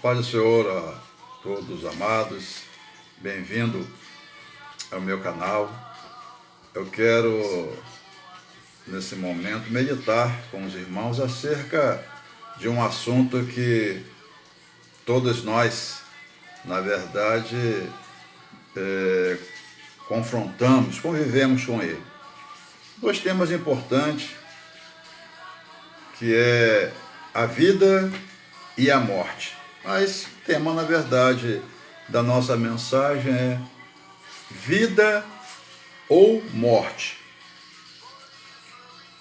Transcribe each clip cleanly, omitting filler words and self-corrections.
Paz do Senhor a todos amados, bem-vindo ao meu canal. Eu quero, nesse momento, meditar com os irmãos acerca de um assunto que todos nós, na verdade, confrontamos, convivemos com ele. Dois temas importantes, que é a vida e a morte. Mas o tema, na verdade, da nossa mensagem é vida ou morte.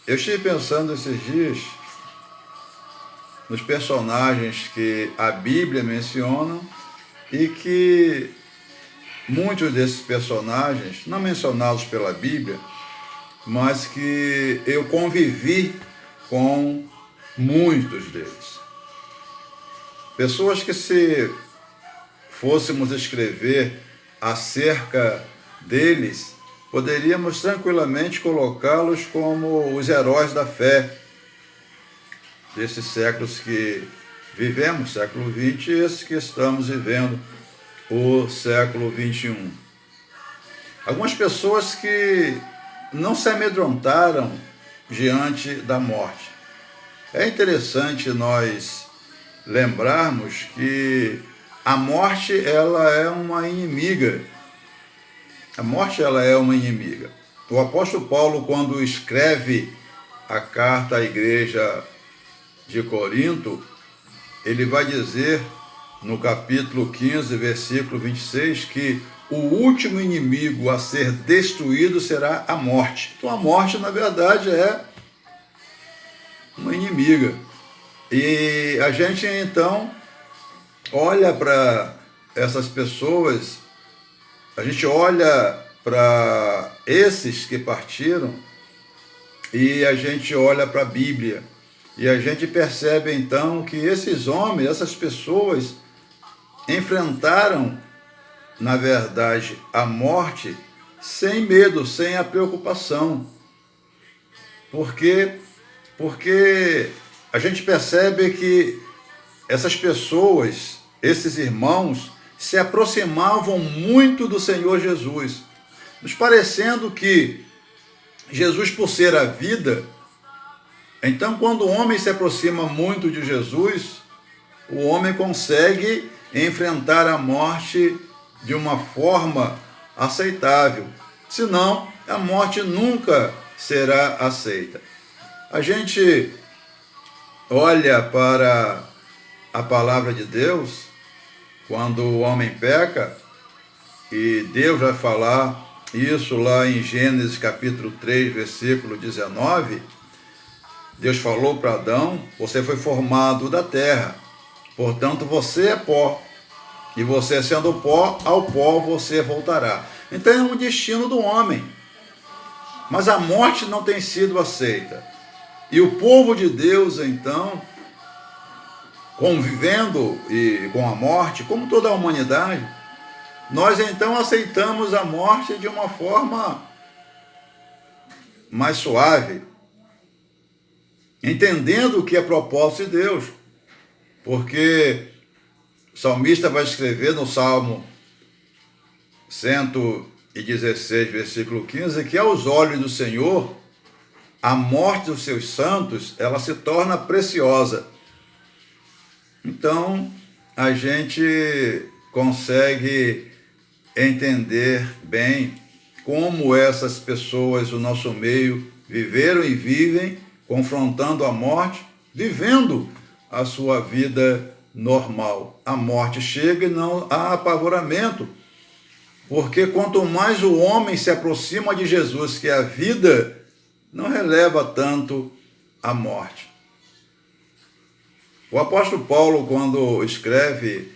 Eu estive pensando esses dias nos personagens que a Bíblia menciona e que muitos desses personagens, não mencionados pela Bíblia, mas que eu convivi com muitos deles. Pessoas que, se fôssemos escrever acerca deles, poderíamos tranquilamente colocá-los como os heróis da fé desses séculos que vivemos, século XX, e esse que estamos vivendo, o século XXI. Algumas pessoas que não se amedrontaram diante da morte. É interessante nós lembrarmos que a morte, ela é uma inimiga. A morte, ela é uma inimiga. O apóstolo Paulo, quando escreve a carta à igreja de Corinto, ele vai dizer no capítulo 15, versículo 26, que o último inimigo a ser destruído será a morte. Então a morte, na verdade, é uma inimiga. E a gente, então, olha para essas pessoas, a gente olha para esses que partiram e a gente olha para a Bíblia. E a gente percebe, então, que esses homens, essas pessoas, enfrentaram, na verdade, a morte sem medo, sem a preocupação. Por quê? Porque a gente percebe que essas pessoas, esses irmãos, se aproximavam muito do Senhor Jesus, nos parecendo que Jesus, por ser a vida, então quando o homem se aproxima muito de Jesus, o homem consegue enfrentar a morte de uma forma aceitável. Senão, a morte nunca será aceita. A gente olha para a palavra de Deus, quando o homem peca, e Deus vai falar isso lá em Gênesis capítulo 3, versículo 19, Deus falou para Adão: você foi formado da terra, portanto você é pó, e você sendo pó, ao pó você voltará. Então é um destino do homem, mas a morte não tem sido aceita. E o povo de Deus, então, convivendo com a morte, como toda a humanidade, nós então aceitamos a morte de uma forma mais suave, entendendo que é propósito de Deus, porque o salmista vai escrever no Salmo 116, versículo 15, que aos olhos do Senhor, a morte dos seus santos, ela se torna preciosa. Então, a gente consegue entender bem como essas pessoas do nosso meio viveram e vivem, confrontando a morte, vivendo a sua vida normal. A morte chega e não há apavoramento, porque quanto mais o homem se aproxima de Jesus, que é a vida, não releva tanto a morte. O apóstolo Paulo, quando escreve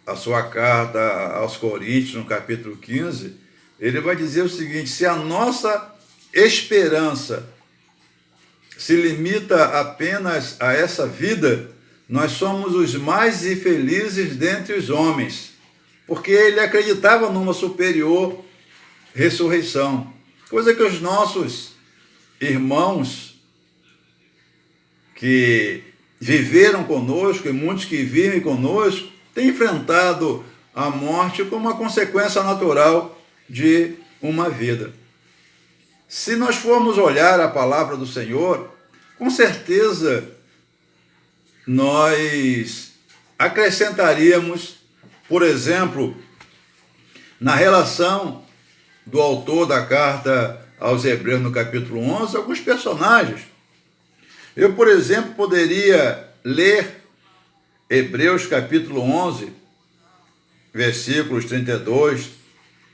a sua carta aos Coríntios, no capítulo 15, ele vai dizer o seguinte: se a nossa esperança se limita apenas a essa vida, nós somos os mais infelizes dentre os homens, porque ele acreditava numa superior ressurreição, coisa que os nossos irmãos que viveram conosco e muitos que vivem conosco têm enfrentado a morte como uma consequência natural de uma vida. Se nós formos olhar a palavra do Senhor, com certeza nós acrescentaríamos, por exemplo, na relação do autor da carta aos Hebreus no capítulo 11, alguns personagens. Eu, por exemplo, poderia ler Hebreus capítulo 11, versículos 32,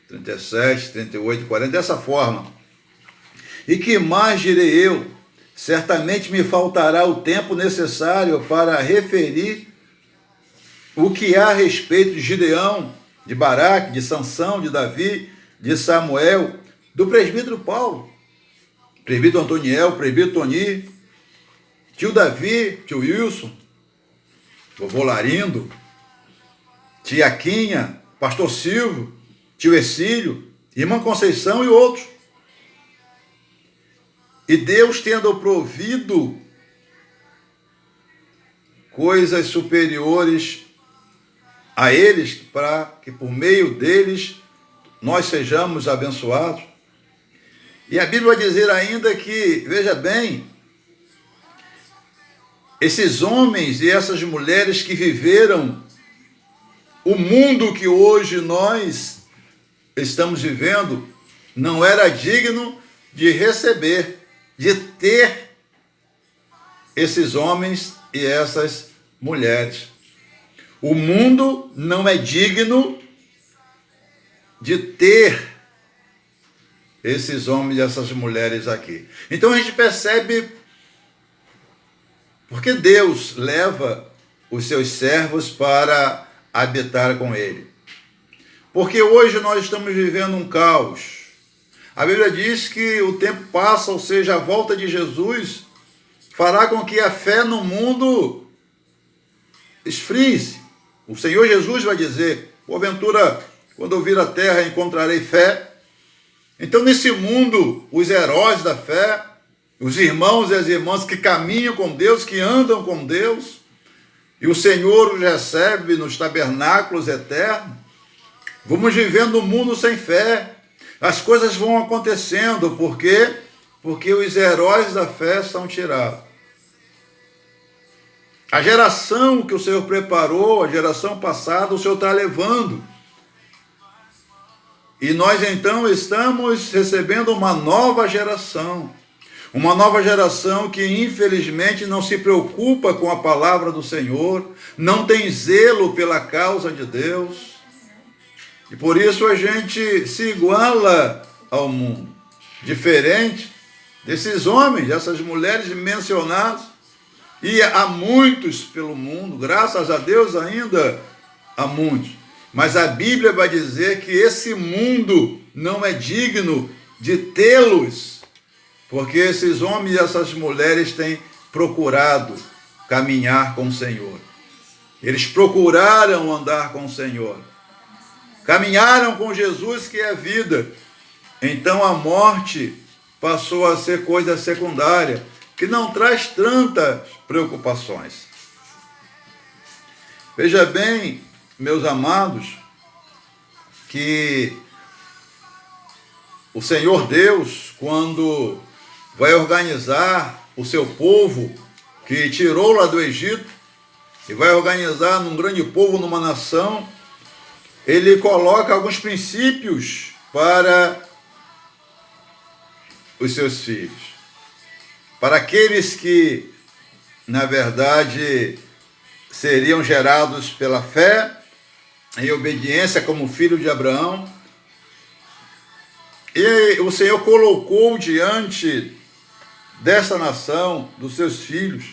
37, 38 e 40, dessa forma. E que mais direi eu? Certamente me faltará o tempo necessário para referir o que há a respeito de Gideão, de Baraque, de Sansão, de Davi, de Samuel, do presbítero Paulo, presbítero Antoniel, presbítero Toni, tio Davi, tio Wilson, vovô Larindo, tia Quinha, pastor Silvio, tio Exílio, irmã Conceição e outros. E Deus, tendo provido coisas superiores a eles, para que por meio deles nós sejamos abençoados. E a Bíblia vai dizer ainda que, veja bem, esses homens e essas mulheres que viveram o mundo que hoje nós estamos vivendo, não era digno de receber, de ter esses homens e essas mulheres. O mundo não é digno de ter esses homens e essas mulheres aqui. Então a gente percebe porque Deus leva os seus servos para habitar com ele. Porque hoje nós estamos vivendo um caos. A Bíblia diz que o tempo passa, ou seja, a volta de Jesus fará com que a fé no mundo esfrie. O Senhor Jesus vai dizer, porventura, quando eu vir a terra, encontrarei fé. Então, nesse mundo, os heróis da fé, os irmãos e as irmãs que caminham com Deus, que andam com Deus, e o Senhor os recebe nos tabernáculos eternos, vamos vivendo um mundo sem fé. As coisas vão acontecendo, por quê? Porque os heróis da fé são tirados. A geração que o Senhor preparou, a geração passada, o Senhor está levando. E nós então estamos recebendo uma nova geração. Uma nova geração que infelizmente não se preocupa com a palavra do Senhor, não tem zelo pela causa de Deus. E por isso a gente se iguala ao mundo. Diferente desses homens, dessas mulheres mencionadas. E há muitos pelo mundo, graças a Deus ainda há muitos. Mas a Bíblia vai dizer que esse mundo não é digno de tê-los, porque esses homens e essas mulheres têm procurado caminhar com o Senhor. Eles procuraram andar com o Senhor. Caminharam com Jesus, que é a vida. Então a morte passou a ser coisa secundária, que não traz tantas preocupações. Veja bem, meus amados, que o Senhor Deus, quando vai organizar o seu povo, que tirou lá do Egito, e vai organizar num grande povo, numa nação, ele coloca alguns princípios para os seus filhos. Para aqueles que, na verdade, seriam gerados pela fé, em obediência como filho de Abraão. E o Senhor colocou diante dessa nação, dos seus filhos,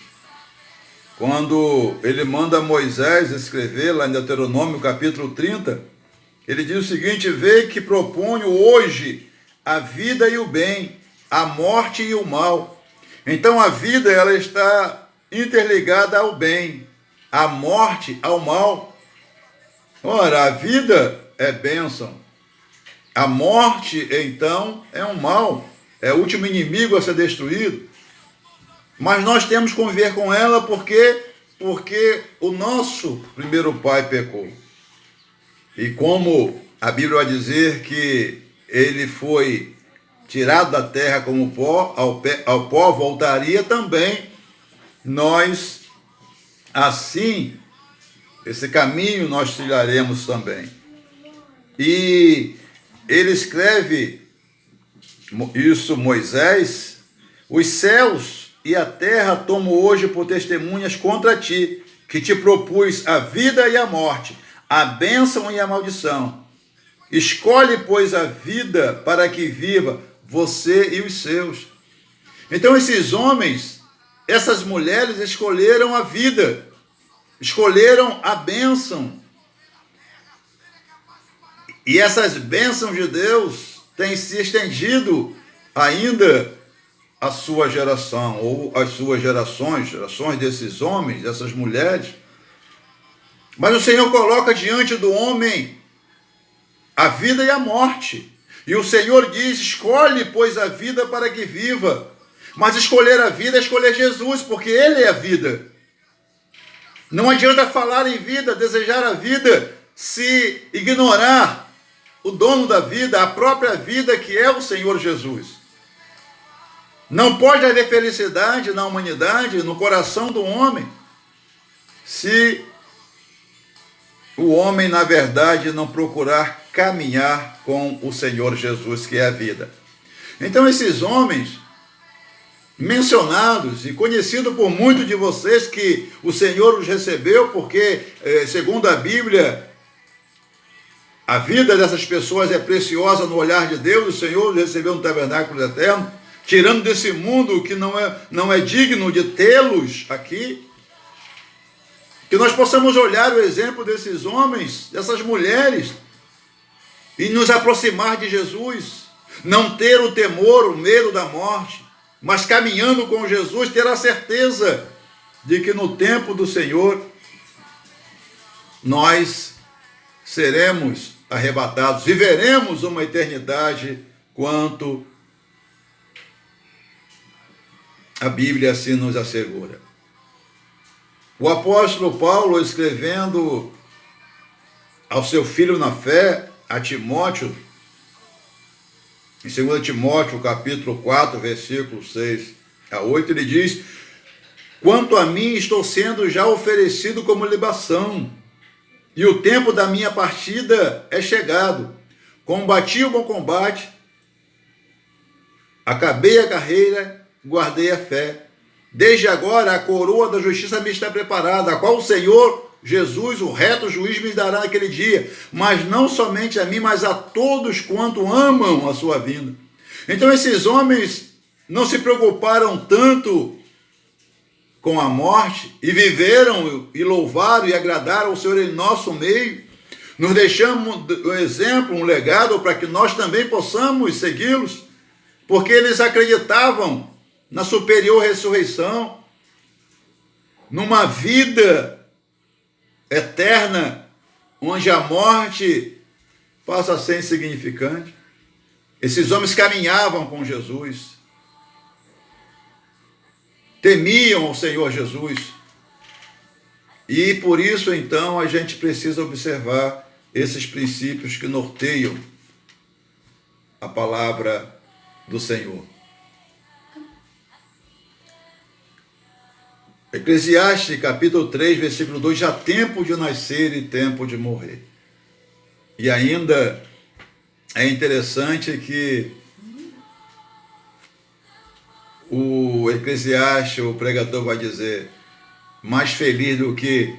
quando ele manda Moisés escrever, lá em Deuteronômio capítulo 30, ele diz o seguinte: vê que proponho hoje a vida e o bem, a morte e o mal. Então a vida, ela está interligada ao bem, a morte ao mal. Ora, a vida é bênção, a morte, então, é um mal, é o último inimigo a ser destruído. Mas nós temos que conviver com ela porque o nosso primeiro pai pecou. E como a Bíblia vai dizer que ele foi tirado da terra como pó, ao pó voltaria também, nós, assim, esse caminho nós trilharemos também. E ele escreve isso, Moisés: os céus e a terra tomo hoje por testemunhas contra ti, que te propus a vida e a morte, a bênção e a maldição. Escolhe, pois, a vida para que viva você e os seus. Então esses homens, essas mulheres escolheram a vida, escolheram a bênção. E essas bênçãos de Deus têm se estendido ainda à sua geração, ou às suas gerações desses homens, dessas mulheres. Mas o Senhor coloca diante do homem a vida e a morte. E o Senhor diz: escolhe, pois, a vida para que viva. Mas escolher a vida é escolher Jesus, porque Ele é a vida. Não adianta falar em vida, desejar a vida, se ignorar o dono da vida, a própria vida, que é o Senhor Jesus. Não pode haver felicidade na humanidade, no coração do homem, se o homem, na verdade, não procurar caminhar com o Senhor Jesus, que é a vida. Então, esses homens mencionados e conhecidos por muitos de vocês, que o Senhor os recebeu, porque, segundo a Bíblia, a vida dessas pessoas é preciosa no olhar de Deus. O Senhor os recebeu no tabernáculo eterno, tirando desse mundo que não é digno de tê-los aqui. Que nós possamos olhar o exemplo desses homens, dessas mulheres, e nos aproximar de Jesus. Não ter o temor, o medo da morte, mas caminhando com Jesus, ter a certeza de que no tempo do Senhor nós seremos arrebatados, viveremos uma eternidade, quanto a Bíblia assim nos assegura. O apóstolo Paulo, escrevendo ao seu filho na fé, a Timóteo, em 2 Timóteo, capítulo 4, versículos 6 a 8, ele diz: quanto a mim, estou sendo já oferecido como libação, e o tempo da minha partida é chegado. Combati o bom combate, acabei a carreira, guardei a fé. Desde agora a coroa da justiça me está preparada, a qual o Senhor Jesus, o reto juiz, me dará naquele dia, mas não somente a mim, mas a todos quanto amam a sua vinda. Então esses homens não se preocuparam tanto com a morte, e viveram e louvaram e agradaram ao Senhor em nosso meio, nos deixamos um exemplo, um legado, para que nós também possamos segui-los, porque eles acreditavam na superior ressurreição, numa vida eterna, onde a morte passa a ser insignificante. Esses homens caminhavam com Jesus, temiam o Senhor Jesus, e por isso então a gente precisa observar esses princípios que norteiam a palavra do Senhor. Eclesiastes, capítulo 3, versículo 2, já tempo de nascer e tempo de morrer. E ainda é interessante que o Eclesiastes, o pregador, vai dizer: mais feliz do que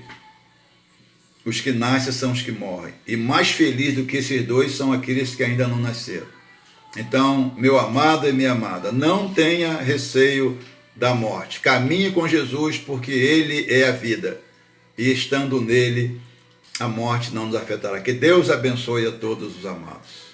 os que nascem são os que morrem, e mais feliz do que esses dois são aqueles que ainda não nasceram. Então, meu amado e minha amada, não tenha receio da morte. Caminhe com Jesus, porque Ele é a vida, e estando nele, a morte não nos afetará. Que Deus abençoe a todos os amados.